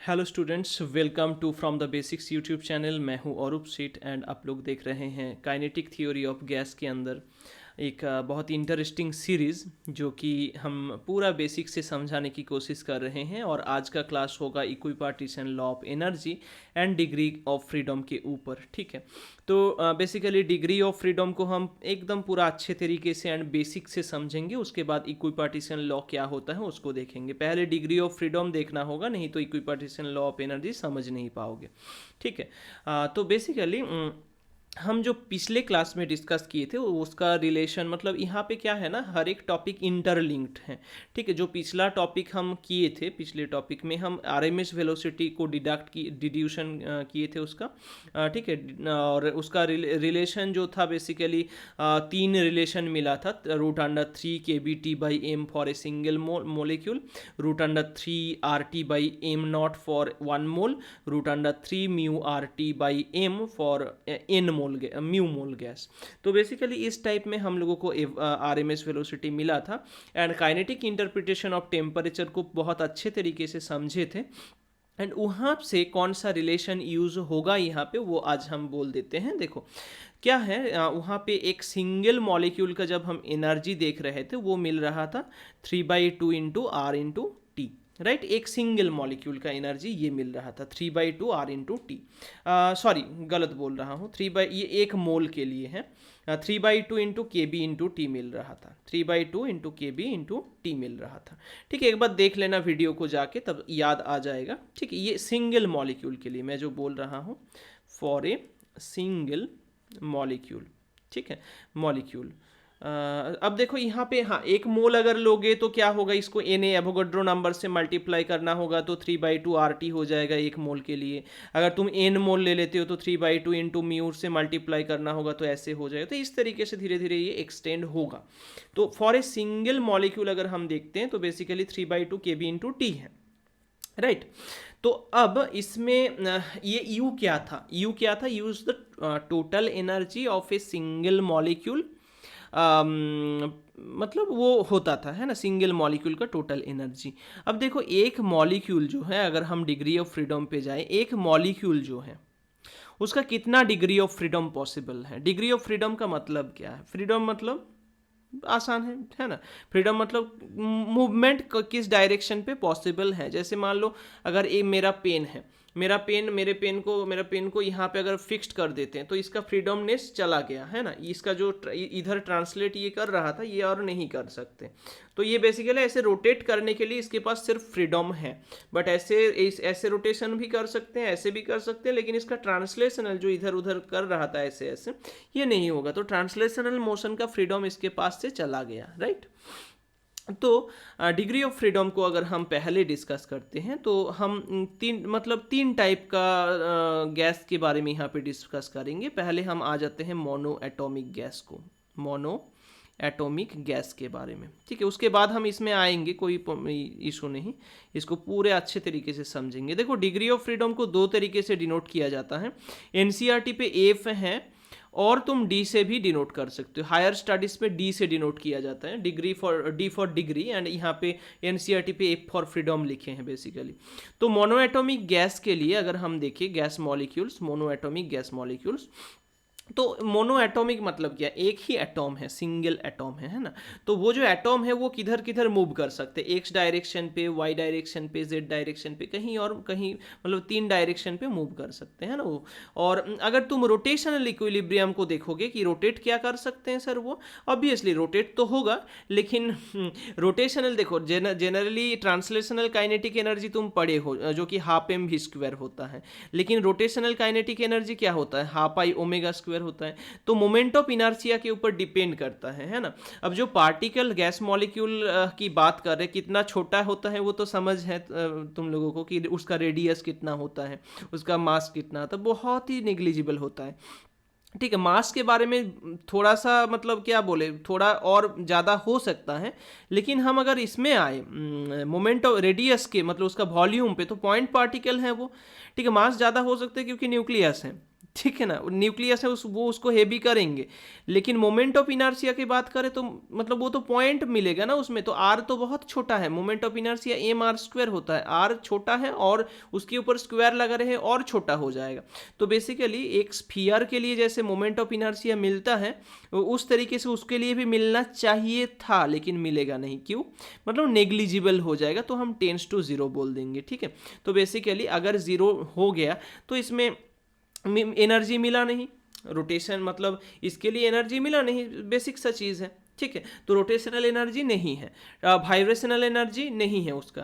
Hello students, welcome to from the basics YouTube channel. मैं हूं औरूप सेठ एंड आप लोग देख रहे हैं काइनेटिक थ्योरी ऑफ गैस के अंदर एक बहुत ही इंटरेस्टिंग सीरीज़ जो कि हम पूरा बेसिक से समझाने की कोशिश कर रहे हैं। और आज का क्लास होगा equipartition law of energy and degree of freedom के ऊपर। ठीक है, तो बेसिकली डिग्री ऑफ फ्रीडम को हम एकदम पूरा अच्छे तरीके से एंड बेसिक से समझेंगे। उसके बाद इक्विपार्टीशन लॉ क्या होता है उसको देखेंगे। पहले डिग्री ऑफ फ्रीडम देखना होगा, नहीं तो इक्विपार्टीशन लॉ ऑफ एनर्जी समझ नहीं पाओगे। ठीक है, तो बेसिकली हम जो पिछले क्लास में डिस्कस किए थे उसका रिलेशन मतलब यहाँ पे क्या है ना, हर एक टॉपिक इंटरलिंक्ड है। ठीक है, जो पिछला टॉपिक हम किए थे, पिछले टॉपिक में हम आरएमएस वेलोसिटी को डिड्यूशन किए थे उसका। ठीक है, और उसका रिलेशन जो था बेसिकली तीन रिलेशन मिला था। √3 kBT/m for a single molecule, √3 RT/m0 for 1 mole, √3 μRT/m for n mu mole gas. तो बेसिकली इस टाइप में हम लोगों को आरएमएस वेलोसिटी मिला था and kinetic interpretation of temperature को बहुत अच्छे तरीके से समझे थे। एंड वहाँ से कौन सा रिलेशन यूज़ होगा यहाँ पे वो आज हम बोल देते हैं। देखो क्या है, वहाँ पे एक सिंगल मॉलिक्यूल का जब हम एनर्जी देख रहे थे वो मिल रहा था 3/2 into R into T. Right, एक सिंगल मॉलिक्यूल का एनर्जी ये मिल रहा था 3/2 आर इंटू टी। सॉरी, गलत बोल रहा हूँ, ये एक मोल के लिए है। 3/2 इंटू के बी इंटू टी मिल रहा था, 3/2 इंटू के बी इंटू टी मिल रहा था। ठीक है, एक बार देख लेना वीडियो को जाके, तब याद आ जाएगा। ठीक है, ये सिंगल मॉलिक्यूल के लिए मैं जो बोल रहा हूँ, फॉर ए सिंगल मॉलिक्यूल। ठीक है, मॉलिक्यूल। अब देखो यहाँ पे, हाँ, एक मोल अगर लोगे तो क्या होगा, इसको Na एवोगाड्रो नंबर से मल्टीप्लाई करना होगा तो 3/2 RT हो जाएगा एक मोल के लिए। अगर तुम n मोल ले लेते हो तो 3/2 इंटू म्यू से मल्टीप्लाई करना होगा, तो ऐसे हो जाएगा। तो इस तरीके से धीरे धीरे ये एक्सटेंड होगा। तो फॉर ए सिंगल मॉलिक्यूल अगर हम देखते हैं तो बेसिकली 3/2 kB इंटू टी है। राइट, तो अब इसमें ये U क्या था, U is the total energy of a single molecule. मतलब वो होता था, है ना, सिंगल मॉलिक्यूल का टोटल एनर्जी। अब देखो एक मॉलिक्यूल जो है, अगर हम डिग्री ऑफ फ्रीडम पे जाएं, एक मॉलिक्यूल जो है उसका कितना डिग्री ऑफ फ्रीडम पॉसिबल है। डिग्री ऑफ फ्रीडम का मतलब क्या है, फ्रीडम मतलब आसान है ना। फ्रीडम मतलब मूवमेंट किस डायरेक्शन पे पॉसिबल है। जैसे मान लो अगर ये मेरा पेन है, मेरा पेन को यहाँ पे अगर फिक्स्ड कर देते हैं तो इसका फ्रीडमनेस चला गया, है ना। इसका जो इधर ट्रांसलेट ये कर रहा था ये और नहीं कर सकते। तो ये बेसिकली ऐसे रोटेट करने के लिए इसके पास सिर्फ फ्रीडम है। बट ऐसे रोटेशन भी कर सकते हैं, ऐसे भी कर सकते हैं, लेकिन इसका ट्रांसलेशनल जो इधर उधर कर रहा था ऐसे ऐसे, ये नहीं होगा। तो ट्रांसलेशनल मोशन का फ्रीडम इसके पास से चला गया। राइट, तो डिग्री ऑफ फ्रीडम को अगर हम पहले डिस्कस करते हैं तो हम तीन टाइप का गैस के बारे में यहाँ पे डिस्कस करेंगे। पहले हम आ जाते हैं मोनो एटॉमिक गैस को, मोनो एटॉमिक गैस के बारे में। ठीक है, उसके बाद हम इसमें आएंगे, कोई इशू नहीं, इसको पूरे अच्छे तरीके से समझेंगे। देखो डिग्री ऑफ फ्रीडम को दो तरीके से डिनोट किया जाता है। एनसीईआरटी पे एफ है और तुम डी से भी डिनोट कर सकते हो। हायर स्टडीज में डी से डिनोट किया जाता है, डी फॉर डिग्री, एंड यहाँ पे एनसीईआरटी पे एफ फॉर फ्रीडम लिखे हैं बेसिकली। तो मोनो एटॉमिक गैस के लिए अगर हम देखें gas molecules, mono atomic gas molecules, तो मोनो एटॉमिक मतलब क्या, एक ही एटॉम है, सिंगल एटॉम है ना। तो वो जो एटॉम है वो किधर किधर मूव कर सकते हैं, एक्स डायरेक्शन पे, वाई डायरेक्शन पे, जेड डायरेक्शन पे, कहीं और कहीं, मतलब तीन डायरेक्शन पे मूव कर सकते हैं ना वो। और अगर तुम रोटेशनल इक्विलिब्रियम को देखोगे कि रोटेट क्या कर सकते हैं सर, वो ऑब्वियसली रोटेट तो होगा, लेकिन रोटेशनल देखो, जनरली ट्रांसलेशनल काइनेटिक एनर्जी तुम पढ़े हो जो कि ½ mv² होता है, लेकिन रोटेशनल काइनेटिक एनर्जी क्या होता है, ½ I ω² होता है। तो मोमेंट ऑफ इनर्शिया के ऊपर डिपेंड करता है ना। अब जो पार्टिकल गैस मॉलिक्यूल की बात कर रहे, कितना छोटा होता है वो तो समझ है तुम लोगों को कि उसका रेडियस कितना होता है, उसका मास कितना होता है, बहुत ही नेग्लिजिबल होता है। ठीक है, मास के बारे में थोड़ा सा मतलब क्या बोले, थोड़ा और ज़्यादा हो सकता है, लेकिन हम अगर इसमें आए मोमेंट ऑफ रेडियस के, मतलब उसका वॉल्यूम पे, तो पॉइंट पार्टिकल है वो। ठीक है, मास ज़्यादा हो सकता है क्योंकि न्यूक्लियस है। ठीक है ना, न्यूक्लियस है वो उसको हेवी करेंगे, लेकिन मोमेंट ऑफ इनर्शिया की बात करें तो मतलब वो तो पॉइंट मिलेगा ना उसमें, तो आर तो बहुत छोटा है, moment of inertia M R square होता है, आर छोटा है और उसके ऊपर स्क्वायर लगा रहे और छोटा हो जाएगा। तो बेसिकली एक स्फीयर के लिए जैसे मोमेंट ऑफ इनर्शिया मिलता है उस तरीके से उसके लिए भी मिलना चाहिए था, लेकिन मिलेगा नहीं। क्यों? मतलब नेग्लिजिबल हो जाएगा, तो हम टेंस टू जीरो बोल देंगे। ठीक है, तो बेसिकली अगर जीरो हो गया तो इसमें एनर्जी मिला नहीं, रोटेशन मतलब इसके लिए एनर्जी मिला नहीं, बेसिक सा चीज़ है। ठीक है, तो रोटेशनल एनर्जी नहीं है, वाइब्रेशनल एनर्जी नहीं है उसका,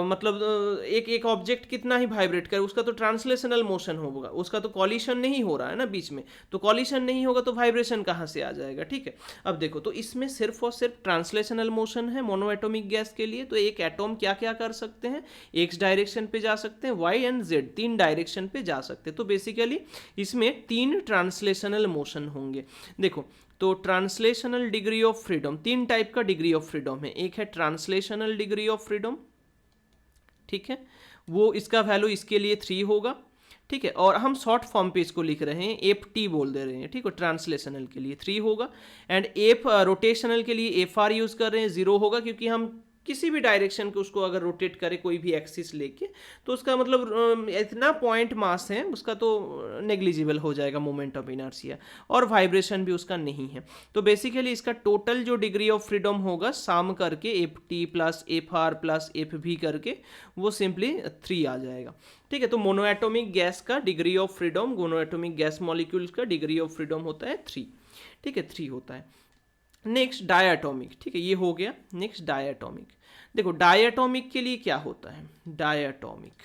मतलब एक एक ऑब्जेक्ट कितना ही वाइब्रेट करे उसका तो ट्रांसलेशनल मोशन होगा, उसका तो कॉलिशन नहीं हो रहा है ना बीच में, तो कॉलिशन नहीं होगा तो वाइब्रेशन कहाँ से आ जाएगा। ठीक है, अब देखो तो इसमें सिर्फ और सिर्फ ट्रांसलेशनल मोशन है मोनो एटॉमिक गैस के लिए। तो एक एटॉम क्या क्या कर सकते हैं, एक्स डायरेक्शन पे जा सकते हैं, वाई एंड जेड तीन डायरेक्शन पे जा सकते हैं। तो बेसिकली इसमें तीन ट्रांसलेशनल मोशन होंगे। देखो तो ट्रांसलेशनल डिग्री ऑफ फ्रीडम, तीन टाइप का डिग्री ऑफ फ्रीडम है। एक है ट्रांसलेशनल डिग्री ऑफ फ्रीडम, ठीक है, वो इसका वैल्यू इसके लिए 3 होगा। ठीक है, और हम शॉर्ट फॉर्म पे इसको लिख रहे हैं, एफ टी बोल दे रहे हैं। ठीक है, ट्रांसलेशनल के लिए 3 होगा, एंड एफ रोटेशनल के लिए एफ आर यूज़ कर रहे हैं, 0 होगा, क्योंकि हम किसी भी डायरेक्शन को उसको अगर रोटेट करें कोई भी एक्सिस लेके तो उसका मतलब इतना पॉइंट मास है उसका तो नेग्लिजिबल हो जाएगा मोमेंट ऑफ इनर्शिया, और वाइब्रेशन भी उसका नहीं है। तो बेसिकली इसका टोटल जो डिग्री ऑफ फ्रीडम होगा साम करके F T plus F R plus F भी करके वो सिंपली 3 आ जाएगा। ठीक है, तो मोनोएटॉमिक गैस का degree of freedom, monoatomic gas molecules का डिग्री ऑफ फ्रीडम होता है 3। ठीक है, 3 होता है। नेक्स्ट डायटोमिक, ठीक है, ये हो गया। नेक्स्ट डायटोमिक, देखो डायटोमिक के लिए क्या होता है, डायटोमिक,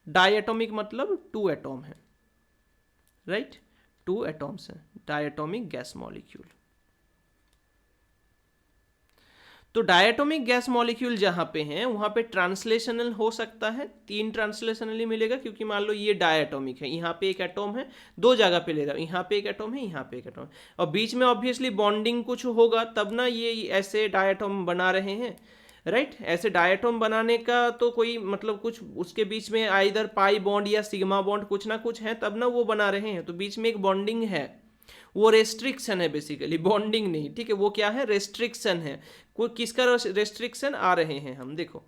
डायटोमिक मतलब 2 एटॉम है, राइट, 2 एटॉम्स है, डायटोमिक गैस मॉलिक्यूल। तो डायटोमिक गैस मॉलिक्यूल जहाँ पे हैं वहाँ पे ट्रांसलेशनल हो सकता है, 3 ट्रांसलेशनल ही मिलेगा, क्योंकि मान लो ये डायटोमिक है, यहाँ पे एक एटॉम है, 2 जगह पे ले रहा हूँ, यहाँ पे एक एटॉम है, यहाँ पे एक एटॉम है, और बीच में ऑब्वियसली बॉन्डिंग कुछ होगा तब ना ये ऐसे डायटोम बना रहे हैं, राइट। ऐसे डायटोम बनाने का तो कोई मतलब कुछ उसके बीच में आइदर पाई बॉन्ड या सिग्मा बॉन्ड कुछ ना कुछ है तब ना वो बना रहे हैं, तो बीच में एक बॉन्डिंग है, वो रेस्ट्रिक्शन है बेसिकली, बॉन्डिंग नहीं। ठीक है, वो क्या है, रेस्ट्रिक्शन है। कोई किसका रेस्ट्रिक्शन आ रहे हैं हम, देखो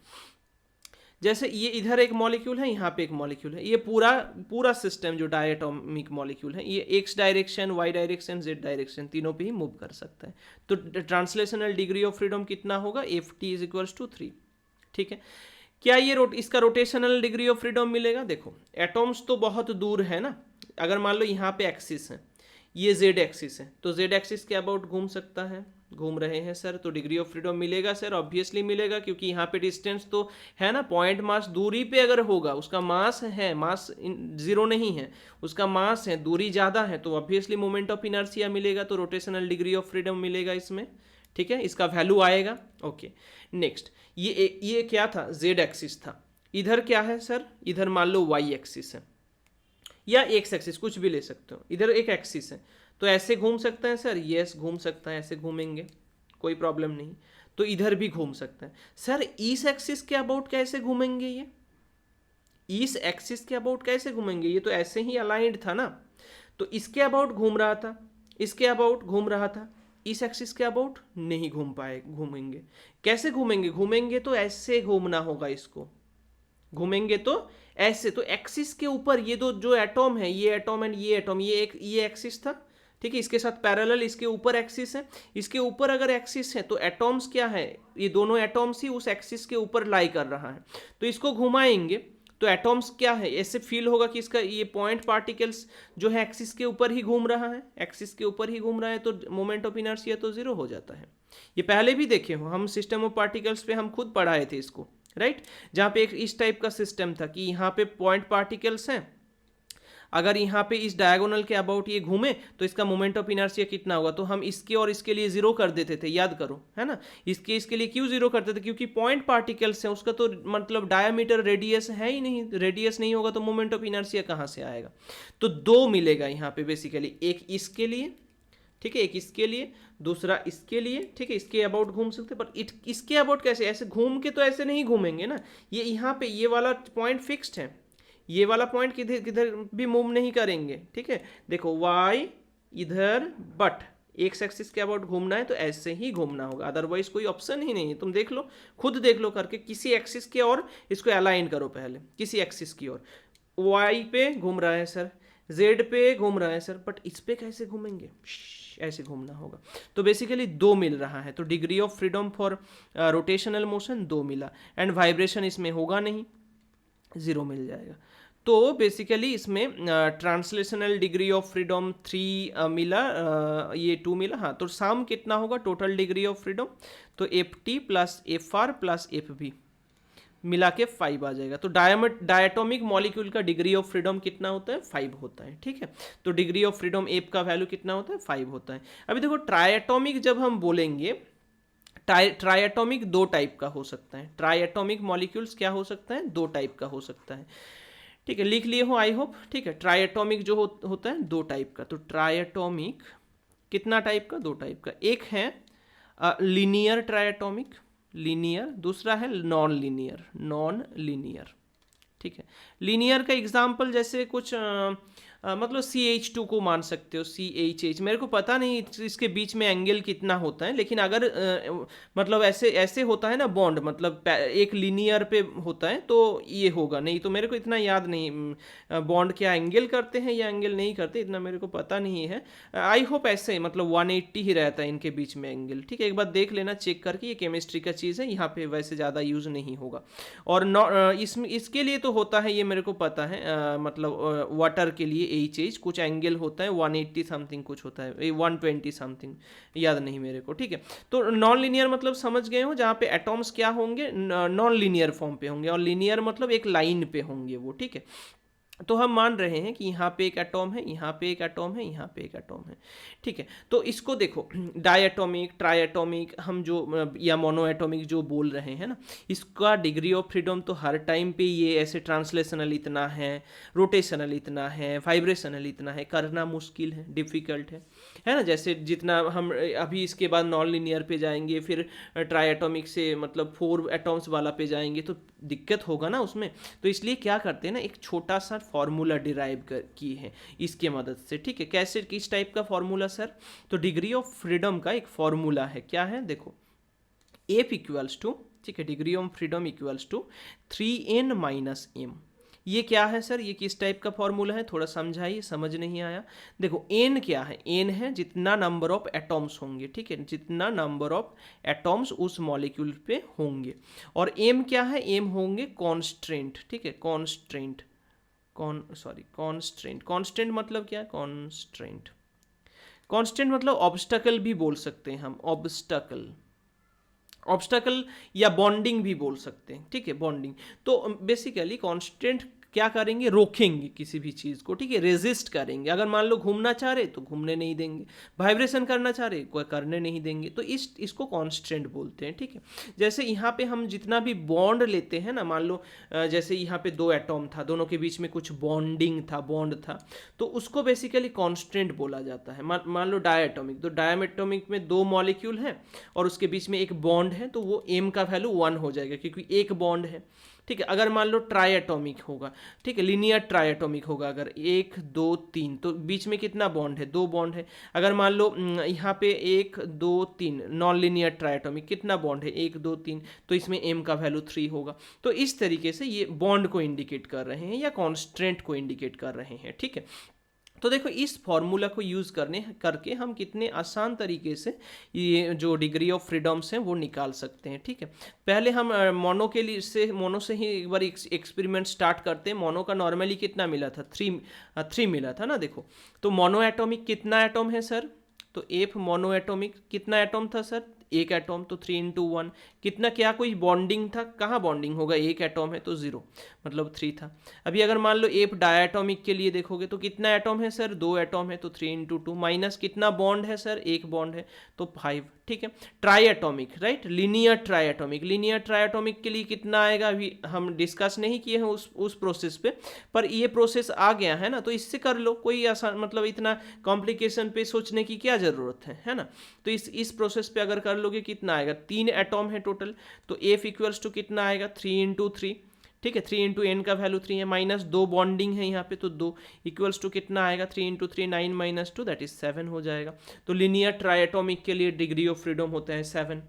जैसे ये इधर एक मॉलिक्यूल है, यहाँ पे एक मॉलिक्यूल है, ये पूरा पूरा सिस्टम जो डायटोमिक मॉलिक्यूल है ये X direction, Y direction, Z direction तीनों पे ही मूव कर सकता है। तो ट्रांसलेशनल डिग्री ऑफ फ्रीडम कितना होगा, F T is equals to 3। ठीक है, क्या ये इसका रोटेशनल डिग्री ऑफ फ्रीडम मिलेगा, देखो एटॉम्स तो बहुत दूर है ना, अगर मान लो यहाँ पे एक्सिस है, ये जेड एक्सिस है, तो जेड एक्सिस के अबाउट घूम सकता है, घूम रहे हैं सर, तो डिग्री ऑफ फ्रीडम मिलेगा सर, ऑब्वियसली मिलेगा, क्योंकि यहाँ पे डिस्टेंस तो है ना, पॉइंट मास दूरी पे अगर होगा, उसका मास है, मास 0 नहीं है, उसका मास है, दूरी ज़्यादा है, तो ऑब्वियसली मोमेंट ऑफ इनर्शिया मिलेगा, तो रोटेशनल डिग्री ऑफ फ्रीडम मिलेगा इसमें। ठीक है, इसका वैल्यू आएगा। ओके, नेक्स्ट ये क्या था, जेड एक्सिस था, इधर क्या है सर, इधर मान लो वाई एक्सिस है या एक्स एक्सिस, कुछ भी ले सकते हो, इधर एक एक्सिस है, तो ऐसे घूम सकते हैं सर, यस घूम सकता है, ऐसे घूमेंगे कोई प्रॉब्लम नहीं, तो इधर भी घूम सकते हैं सर। इस एक्सिस के अबाउट कैसे घूमेंगे, ये इस एक्सिस के अबाउट कैसे घूमेंगे, ये तो ऐसे ही अलाइंड था ना, तो इसके अबाउट घूम रहा था, इसके अबाउट घूम रहा था, इस एक्सिस के अबाउट नहीं घूम पाए, घूमेंगे कैसे, घूमेंगे तो ऐसे घूमना होगा, इसको घूमेंगे तो ऐसे, तो एक्सिस के ऊपर ये दो जो एटॉम है, ये एटॉम एंड ये एटॉम, ये एक्सिस था, ठीक है, इसके साथ पैरेलल इसके ऊपर एक्सिस है, इसके ऊपर अगर एक्सिस है तो एटॉम्स क्या है, ये दोनों एटॉम्स ही उस एक्सिस के ऊपर लाई कर रहा है, तो इसको घुमाएंगे तो एटॉम्स क्या है, ऐसे फील होगा कि इसका ये पॉइंट पार्टिकल्स जो है एक्सिस के ऊपर ही घूम रहा है, एक्सिस के ऊपर ही घूम रहा है, तो मोमेंट ऑफ इनर्शिया तो 0 हो जाता है। ये पहले भी देखे हो हम, सिस्टम ऑफ पार्टिकल्स पे हम खुद पढ़ाए थे इसको, राइट, जहाँ पे एक इस टाइप का सिस्टम था कि यहाँ पे पॉइंट पार्टिकल्स हैं, अगर यहाँ पे इस डायगोनल के अबाउट ये घूमे तो इसका मोमेंट ऑफ इनर्शिया कितना होगा, तो हम इसके और इसके लिए 0 कर देते थे, याद करो, है ना, इसके लिए क्यों 0 करते थे, क्योंकि पॉइंट पार्टिकल्स हैं, उसका तो मतलब डायमीटर रेडियस है ही नहीं, रेडियस नहीं होगा तो मोमेंट ऑफ इनर्शिया कहाँ से आएगा। तो 2 मिलेगा यहाँ पे बेसिकली, एक इसके लिए, ठीक है, एक इसके लिए, दूसरा इसके लिए, ठीक है, इसके अबाउट घूम सकते, पर इसके अबाउट कैसे, ऐसे घूम के तो ऐसे नहीं घूमेंगे ना, ये यहाँ पे ये वाला पॉइंट फिक्स्ड है, ये वाला पॉइंट किधर किधर भी मूव नहीं करेंगे, ठीक है। देखो y इधर, बट एक्स एक्सिस के अबाउट घूमना है तो ऐसे ही घूमना होगा, अदरवाइज कोई ऑप्शन ही नहीं है। तुम देख लो, खुद देख लो करके, किसी एक्सिस की ओर इसको अलाइन करो पहले, किसी एक्सिस की ओर। y पे घूम रहा है सर, z पे घूम रहा है सर, बट इस पे कैसे घूमेंगे, ऐसे घूमना होगा। तो बेसिकली दो मिल रहा है, तो degree of freedom for rotational motion दो मिला, एंड वाइब्रेशन इसमें होगा नहीं, ज़ीरो मिल जाएगा। तो बेसिकली इसमें ट्रांसलेशनल डिग्री ऑफ फ्रीडम 3 मिला, ये 2 मिला। हाँ, तो सम कितना होगा टोटल डिग्री ऑफ फ्रीडम, तो F T plus F R plus F B मिला के 5 आ जाएगा। तो डायटोमिक मॉलिक्यूल का डिग्री ऑफ फ्रीडम कितना होता है, 5 होता है, ठीक है। तो डिग्री ऑफ फ्रीडम एफ का वैल्यू कितना होता है, 5 होता है। अभी देखो ट्राइएटॉमिक जब हम बोलेंगे, ट्राइएटॉमिक दो टाइप का हो सकता है। ट्राइएटॉमिक मॉलिक्यूल्स क्या हो सकता है, दो टाइप का हो सकता है, ठीक है। लिख लिए हो आई होप, ठीक है। ट्राइएटॉमिक जो होता है दो टाइप का। तो ट्राइएटॉमिक कितना टाइप का, दो टाइप का। एक है लीनियर ट्राइएटॉमिक, लीनियर, दूसरा है नॉन लीनियर, नॉन लीनियर, ठीक है। लीनियर का एग्जांपल जैसे कुछ मतलब CH2 को मान सकते हो, CHH, मेरे को पता नहीं इसके बीच में एंगल कितना होता है, लेकिन अगर मतलब ऐसे ऐसे होता है ना बॉन्ड, मतलब एक लीनियर पे होता है तो ये होगा, नहीं तो मेरे को इतना याद नहीं बॉन्ड क्या एंगल करते हैं या एंगल नहीं करते, इतना मेरे को पता नहीं है। आई होप ऐसे ही मतलब 180 ही रहता है इनके बीच में एंगल, ठीक है। एक बार देख लेना चेक करके, ये केमिस्ट्री का चीज़ है, यहाँ पे वैसे ज़्यादा यूज़ नहीं होगा। और इसके लिए तो होता है, ये मेरे को पता है, मतलब वाटर के लिए एच कुछ एंगल होता है 180 समथिंग कुछ होता है, 120 समथिंग, याद नहीं मेरे को, ठीक है। तो नॉन लीनियर मतलब समझ गए हो, जहाँ पे एटॉम्स क्या होंगे, नॉन लीनियर फॉर्म पे होंगे, और लीनियर मतलब एक लाइन पे होंगे वो, ठीक है। तो हम मान रहे हैं कि यहाँ पे एक एटॉम है, यहाँ पे एक एटॉम है, यहाँ पे एक एटॉम है, ठीक है। तो इसको देखो, डायटोमिक, ट्राइएटॉमिक हम जो या मोनो एटॉमिक जो बोल रहे हैं ना, इसका डिग्री ऑफ फ्रीडम तो हर टाइम पे ये ऐसे ट्रांसलेशनल इतना है, रोटेशनल इतना है, वाइब्रेशनल इतना है, करना मुश्किल है, डिफ़िकल्ट है ना। जैसे जितना हम अभी इसके बाद नॉन लीनियर पे जाएंगे, फिर ट्राइएटॉमिक से मतलब 4 एटॉम्स वाला पे जाएंगे, तो दिक्कत होगा ना उसमें। तो इसलिए क्या करते हैं ना, एक छोटा सा फॉर्मूला डिराइव की है इसके मदद से, ठीक है। कैसे, किस टाइप का फॉर्मूला सर, तो डिग्री ऑफ फ्रीडम का एक फॉर्मूला है, क्या है देखो, एफ इक्वल्स टू, ठीक है, degree of freedom equals to 3n minus m। ये क्या है सर, ये किस टाइप का फॉर्मूला है, थोड़ा समझाइए, समझ नहीं आया। देखो n क्या है, n है जितना नंबर ऑफ एटॉम्स होंगे, ठीक है, जितना नंबर ऑफ एटॉम्स उस मॉलिक्यूल पे होंगे। और m क्या है, m होंगे कॉन्स्टेंट, ठीक है, कॉन्स्टेंट, कॉन्स्टेंट मतलब क्या है, कॉन्स्टेंट, कॉन्स्टेंट मतलब ऑब्स्टकल भी बोल सकते हैं हम, ऑब्स्टकल, ऑब्स्टकल या बॉन्डिंग भी बोल सकते हैं, ठीक है, बॉन्डिंग। तो बेसिकली कांस्टेंट क्या करेंगे, रोकेंगे किसी भी चीज़ को, ठीक है, रेजिस्ट करेंगे। अगर मान लो घूमना चाह रहे तो घूमने नहीं देंगे, वाइब्रेशन करना चाह रहे कोई करने नहीं देंगे, तो इसको कांस्टेंट बोलते हैं, ठीक है। जैसे यहाँ पे हम जितना भी बॉन्ड लेते हैं ना, मान लो जैसे यहाँ पे दो एटॉम था, दोनों के बीच में कुछ बॉन्डिंग था, बॉन्ड था, तो उसको बेसिकली कांस्टेंट बोला जाता है। मान लो डायटोमिक, तो डायटोमिक में दो मॉलिक्यूल हैं और उसके बीच में एक बॉन्ड है, तो वो m का वैल्यू 1 हो जाएगा क्योंकि एक बॉन्ड है, ठीक है। अगर मान लो ट्राइएटॉमिक होगा, ठीक है, लीनियर ट्राइएटॉमिक होगा, अगर 1 2 3, तो बीच में कितना बॉन्ड है, दो बॉन्ड है। अगर मान लो यहाँ पे 1 2 3 नॉन लीनियर ट्राइएटॉमिक, कितना बॉन्ड है, 1 2 3, तो इसमें m का वैल्यू 3 होगा। तो इस तरीके से ये बॉन्ड को इंडिकेट कर रहे हैं या कॉन्स्टेंट को इंडिकेट कर रहे हैं, ठीक है। तो देखो इस फॉर्मूला को यूज़ करके हम कितने आसान तरीके से ये जो डिग्री ऑफ फ्रीडम्स हैं वो निकाल सकते हैं, ठीक है। पहले हम मोनो से ही एक बार एक्सपेरिमेंट स्टार्ट करते हैं। मोनो का नॉर्मली कितना मिला था, 3 मिला था ना। देखो तो मोनो एटॉमिक कितना एटॉम है सर, तो एफ मोनो एटॉमिक कितना एटॉम था सर, एक एटॉम, तो 3 × 1 कितना, क्या कोई बॉन्डिंग था, कहाँ बॉन्डिंग होगा, एक एटॉम है तो 0 मतलब 3 था। अभी अगर मान लो एफ डायटोमिक के लिए देखोगे तो कितना एटॉम है सर, 2 एटॉम है, तो 3 × 2 माइनस कितना बॉन्ड है सर, एक बॉन्ड है तो 5, ठीक है। Triatomic, right, linear triatomic, linear triatomic के लिए कितना आएगा, अभी हम डिस्कस नहीं किए हैं उस प्रोसेस पे, पर ये प्रोसेस आ गया है ना, तो इससे कर लो, कोई आसान मतलब इतना कॉम्प्लिकेशन पे सोचने की क्या ज़रूरत है ना। तो इस प्रोसेस पे अगर कर लोगे कितना आएगा, 3 एटॉम है टोटल, तो एफ इक्वल्स टू कितना आएगा, 3 × 3, ठीक है, 3 इंटू एन का वैल्यू 3 है, माइनस 2 बॉन्डिंग है यहाँ पे, तो 2 इक्वल्स टू कितना आएगा, 3 इंटू 3 9 माइनस 2 दैट इज 7 हो जाएगा। तो लिनियर ट्राइएटॉमिक के लिए डिग्री ऑफ फ्रीडम होता है 7।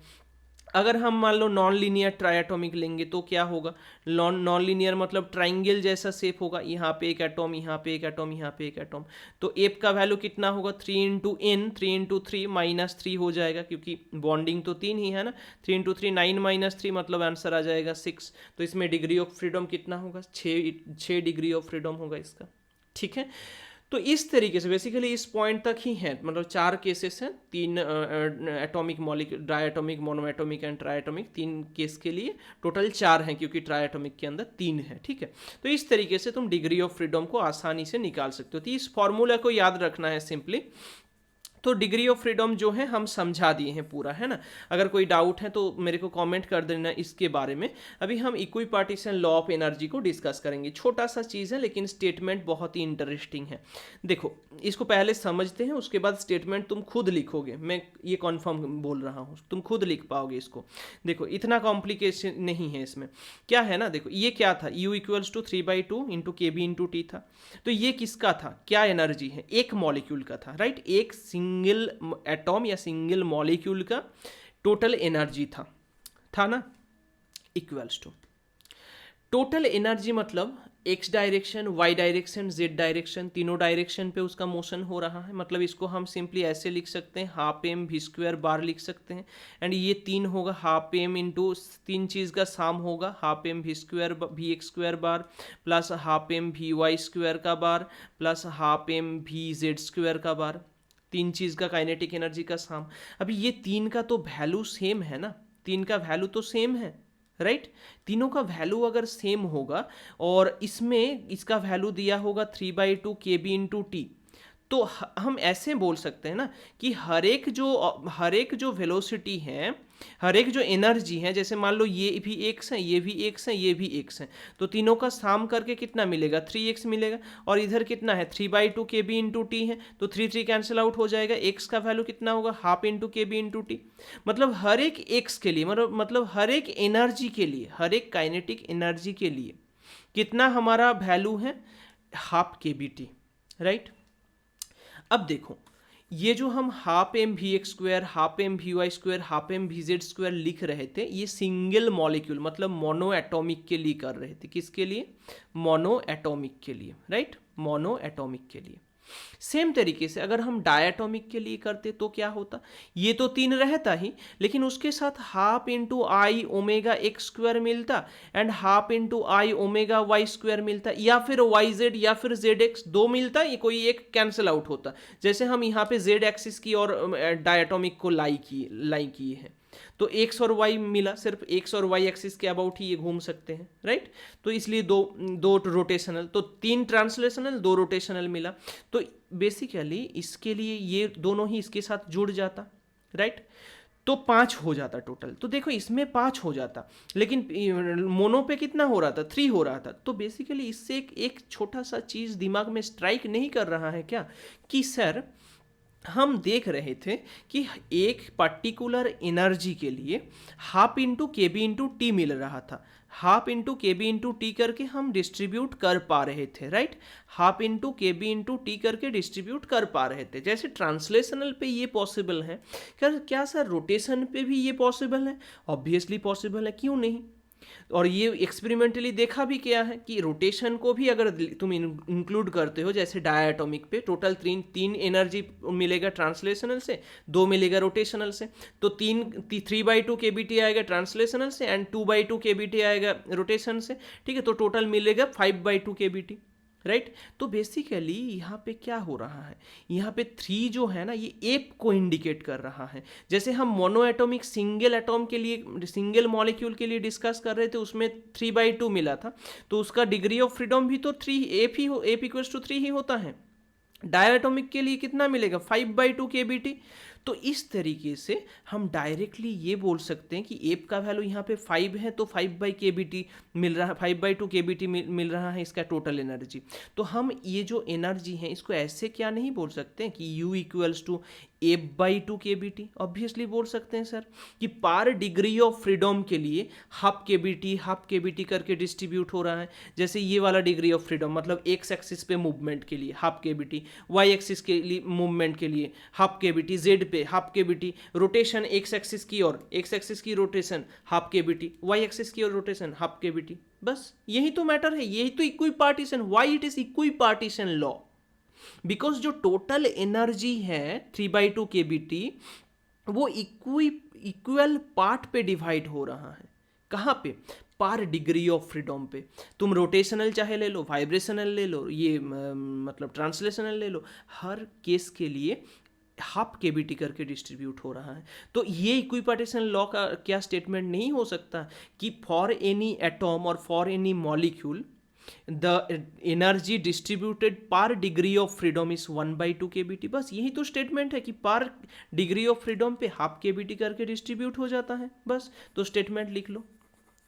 अगर हम मान लो नॉन लीनियर ट्राइएटॉमिक लेंगे तो क्या होगा, नॉन लीनियर मतलब ट्राइंगल जैसा शेप होगा, यहाँ पे एक एटॉम, यहाँ पे एक एटॉम, यहाँ पे एक एटॉम। तो एप का वैल्यू कितना होगा, 3 इंटू एन, 3 इंटू 3 माइनस 3 हो जाएगा, क्योंकि बॉन्डिंग तो 3 ही है ना। 3 इंटू 3 9 माइनस 3 मतलब आंसर आ जाएगा 6। तो इसमें डिग्री ऑफ फ्रीडम कितना होगा, 6 डिग्री ऑफ फ्रीडम होगा इसका। ठीक है, तो इस तरीके से बेसिकली इस पॉइंट तक ही है, मतलब 4 केसेस हैं, 3 atomic molecule, diatomic, monoatomic and triatomic, 3 case के लिए टोटल 4 हैं, क्योंकि ट्राइएटॉमिक के अंदर 3 है। ठीक है, तो इस तरीके से तुम डिग्री ऑफ फ्रीडम को आसानी से निकाल सकते हो। तो इस फॉर्मूला को याद रखना है सिंपली। तो डिग्री ऑफ फ्रीडम जो है हम समझा दिए हैं पूरा, है ना। अगर कोई डाउट है तो मेरे को कमेंट कर देना इसके बारे में। अभी हम इक्विपार्टीशन लॉ ऑफ एनर्जी को डिस्कस करेंगे। छोटा सा चीज़ है लेकिन स्टेटमेंट बहुत ही इंटरेस्टिंग है। देखो, इसको पहले समझते हैं, उसके बाद स्टेटमेंट तुम खुद लिखोगे, मैं ये कॉन्फर्म बोल रहा हूँ, तुम खुद लिख पाओगे इसको। देखो, इतना कॉम्प्लिकेशन नहीं है इसमें। क्या है ना, देखो ये क्या था, U equals to 3/2 into KB into T था। तो ये किसका था, क्या एनर्जी है, एक मॉलिक्यूल का था, राइट। एक सिंगल एटॉम या सिंगल मॉलिक्यूल का टोटल एनर्जी था ना, इक्वल्स टू टोटल एनर्जी मतलब X direction, Y direction, Z direction, तीनों डायरेक्शन पे उसका मोशन हो रहा है। मतलब इसको हम सिंपली ऐसे लिख सकते हैं, हाफ एम वी स्क्वायर बार लिख सकते हैं। एंड ये 3 होगा, हाफ एम इंटू 3 चीज़ का साम होगा, half M we square v x square bar plus half M we Y square का bar plus half M V Z square का बार, 3 चीज़ का काइनेटिक एनर्जी का साम। अभी ये 3 का तो वैल्यू सेम है ना, 3 का वैल्यू तो सेम है, राइट। तीनों का वैल्यू अगर सेम होगा और इसमें इसका वैल्यू दिया होगा 3/2 KB इंटू टी, तो हम ऐसे बोल सकते हैं ना कि हर एक जो वेलोसिटी है, हर एक जो एनर्जी है, जैसे मान लो ये भी एक्स है, ये भी एक्स है, ये भी एक्स है, तो तीनों का साम करके कितना मिलेगा, 3x मिलेगा। और इधर कितना है, 3/2 KB इंटू टी है, तो 3 कैंसिल आउट हो जाएगा। एक्स का वैल्यू कितना होगा, half into KB into T. मतलब हर एक एक्स के लिए, मतलब हर एक एनर्जी के लिए, हर एक काइनेटिक एनर्जी के लिए कितना हमारा वैल्यू है, हाफ KB/t, राइट। अब देखो, ये जो हम half M V x square, half M we Y square, half M V Z square लिख रहे थे, ये सिंगल मॉलिक्यूल मतलब मोनो एटॉमिक के लिए कर रहे थे। किसके लिए, मोनो एटॉमिक के लिए, राइट, मोनो एटॉमिक के लिए। सेम तरीके से अगर हम डायटॉमिक के लिए करते तो क्या होता, ये तो 3 रहता ही, लेकिन उसके साथ half into I omega X square मिलता and half into I omega Y square मिलता, या फिर वाई जेड या फिर जेड एक्स, 2 मिलता, ये कोई एक कैंसिल आउट होता। जैसे हम यहाँ पे जेड एक्सिस की और डायटॉमिक को लाई किए हैं, तो एक्स और वाई मिला, सिर्फ एक्स और वाई एक्सिस के अबाउट ही ये घूम सकते हैं, राइट। तो इसलिए दो रोटेशनल, तो 3 ट्रांसलेशनल, 2 रोटेशनल मिला। तो बेसिकली इसके लिए ये दोनों ही इसके साथ जुड़ जाता, राइट, तो 5 हो जाता टोटल। तो देखो इसमें 5 हो जाता, लेकिन मोनो पे कितना हो रहा था, 3 हो रहा था। तो बेसिकली इससे एक छोटा सा चीज़ दिमाग में स्ट्राइक नहीं कर रहा है क्या, कि सर हम देख रहे थे कि एक पर्टिकुलर एनर्जी के लिए half into KB into T मिल रहा था, half into KB into T करके हम डिस्ट्रीब्यूट कर पा रहे थे, right, half into KB into T करके डिस्ट्रीब्यूट कर पा रहे थे। जैसे ट्रांसलेशनल पे ये पॉसिबल है, क्या सर रोटेशन पे भी ये पॉसिबल है, ऑब्वियसली पॉसिबल है, क्यों नहीं। और ये एक्सपेरिमेंटली देखा भी क्या है कि रोटेशन को भी अगर तुम इंक्लूड करते हो, जैसे डायटॉमिक पे टोटल 3 एनर्जी मिलेगा ट्रांसलेशनल से, 2 मिलेगा रोटेशनल से, तो 3/2 KB/t आएगा ट्रांसलेशनल से एंड 2/2 KB/t आएगा रोटेशन से, ठीक है। तो टोटल मिलेगा 5/2 KB/t, राइट। तो बेसिकली यहाँ पे क्या हो रहा है, यहाँ पे 3 जो है ना, ये एप को इंडिकेट कर रहा है। जैसे हम मोनो एटॉमिक सिंगल एटॉम के लिए, सिंगल मॉलिक्यूल के लिए डिस्कस कर रहे थे, उसमें 3/2 मिला था, तो उसका डिग्री ऑफ फ्रीडम भी तो 3 एप इक्वल्स टू 3 ही होता है। डायटॉमिक के लिए कितना मिलेगा, 5/2 KB/t। तो इस तरीके से हम डायरेक्टली ये बोल सकते हैं कि एप का वैल्यू यहाँ पे 5 है, तो 5/KB/t मिल रहा है, 5/2 KB/t मिल रहा है इसका टोटल एनर्जी। तो हम ये जो एनर्जी है इसको ऐसे क्या नहीं बोल सकते हैं कि U equals to F/2 kBt। Obviously बोल सकते हैं सर कि पर डिग्री ऑफ फ्रीडम के लिए हाफ केबीटी करके डिस्ट्रीब्यूट हो रहा है। जैसे ये वाला डिग्री ऑफ फ्रीडम मतलब एक्स एक्सिस पे मूवमेंट के लिए हाफ केबीटी, वाई एक्सिस के लिए मूवमेंट के लिए हाफ केबीटी, जेड पे half KBT, rotation X axis की और एक्स एक्सिस की rotation half KBT, Y axis की और रोटेशन हाफ केबीटी। बस यही तो मैटर है, यही तो equi partition, why it is equi partition law. Because जो टोटल एनर्जी है 3/2 kBt वो इक्वल पार्ट पे डिवाइड हो रहा है। कहाँ पे? पर डिग्री ऑफ फ्रीडम पे। तुम रोटेशनल चाहे ले लो, वाइब्रेशनल ले लो, ये मतलब ट्रांसलेशनल ले लो, हर केस के लिए हाफ केबीटी करके डिस्ट्रीब्यूट हो रहा है। तो ये इक्विपार्टीशन लॉ का क्या स्टेटमेंट नहीं हो सकता कि फॉर एनी एटॉम और for any molecule the energy distributed per degree of freedom is 1/2 kBt। बस यही तो स्टेटमेंट है कि पर डिग्री ऑफ फ्रीडम पे हाफ kBt करके डिस्ट्रीब्यूट हो जाता है। बस तो स्टेटमेंट लिख लो,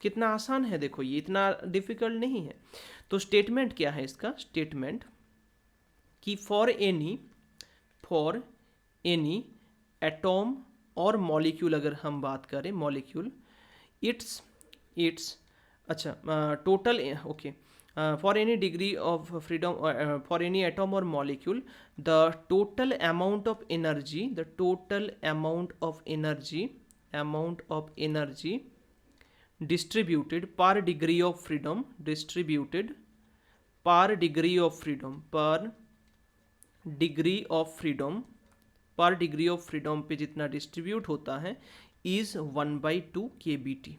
कितना आसान है देखो, ये इतना डिफिकल्ट नहीं है। तो स्टेटमेंट क्या है इसका? स्टेटमेंट कि फॉर एनी एटॉम और मॉलिक्यूल, अगर हम बात करें मॉलिक्यूल, इट्स अच्छा total okay for any degree of freedom for any atom or molecule, the total amount of energy distributed per degree of freedom per degree of freedom पे जितना distribute होता है इज 1/2 kBt।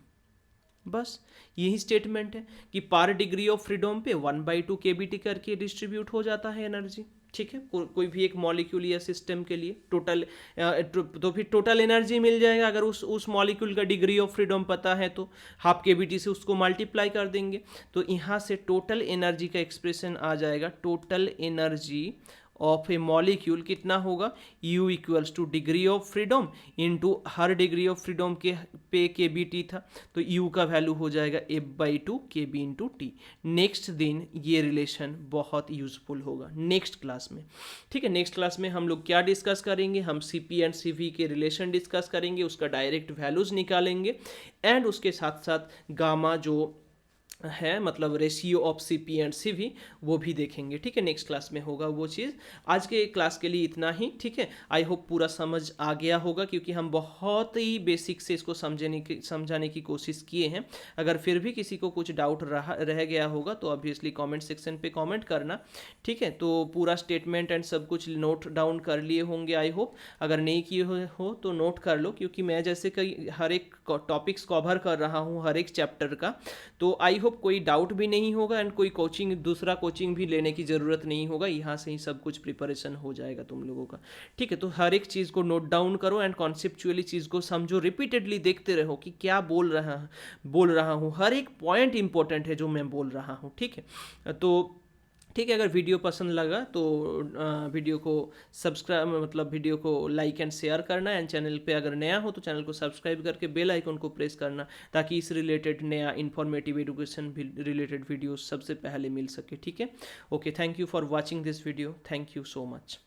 बस यही statement है कि per degree of freedom पे 1/2 kBt करके डिस्ट्रीब्यूट हो जाता है एनर्जी। ठीक है, कोई भी एक मॉलिक्यूल या सिस्टम के लिए टोटल तो फिर टोटल एनर्जी मिल जाएगा। अगर उस मॉलिक्यूल का डिग्री ऑफ फ्रीडम पता है तो हाफ kBt से उसको मल्टीप्लाई कर देंगे, तो यहाँ से टोटल एनर्जी का एक्सप्रेशन आ जाएगा। Total energy of A molecule कितना होगा? U equals two degree of freedom into her degree of freedom के पे kBt था, तो U का वैल्यू हो जाएगा F/2 kB into T. Next दिन ये रिलेशन बहुत यूजफुल होगा नेक्स्ट क्लास में। ठीक है, नेक्स्ट क्लास में हम लोग क्या डिस्कस करेंगे? हम Cp एंड Cv के रिलेशन डिस्कस करेंगे, उसका डायरेक्ट वैल्यूज निकालेंगे एंड उसके साथ साथ गामा जो है मतलब ratio of Cp and Cv वो भी देखेंगे। ठीक है, नेक्स्ट क्लास में होगा वो चीज़। आज के क्लास के लिए इतना ही। ठीक है, आई होप पूरा समझ आ गया होगा, क्योंकि हम बहुत ही बेसिक से इसको समझाने की कोशिश किए हैं। अगर फिर भी किसी को कुछ डाउट रह गया होगा तो ऑब्वियसली कमेंट सेक्शन पे कमेंट करना। ठीक है, तो पूरा स्टेटमेंट एंड सब कुछ नोट डाउन कर लिए होंगे आई होप। अगर नहीं किए हो तो नोट कर लो, क्योंकि मैं जैसे कई हर एक टॉपिक्स कवर कर रहा हूँ हर एक चैप्टर का, तो आई होप कोई डाउट भी नहीं होगा एंड कोई दूसरा कोचिंग भी लेने की ज़रूरत नहीं होगा। यहाँ से ही सब कुछ प्रिपरेशन हो जाएगा तुम लोगों का। ठीक है, तो हर एक चीज़ को नोट डाउन करो एंड कॉन्सेप्चुअली चीज़ को समझो, रिपीटेडली देखते रहो कि क्या बोल रहा हूँ। हर एक पॉइंट इंपॉर्टेंट है जो मैं बोल रहा हूँ। ठीक है, तो ठीक है, अगर वीडियो पसंद लगा तो वीडियो को सब्सक्राइब मतलब वीडियो को लाइक एंड शेयर करना एंड चैनल पे अगर नया हो तो चैनल को सब्सक्राइब करके बेल आइकन को प्रेस करना, ताकि इस रिलेटेड नया इन्फॉर्मेटिव एजुकेशन रिलेटेड वीडियो सबसे पहले मिल सके। ठीक है, okay, thank you for watching this video, thank you so much.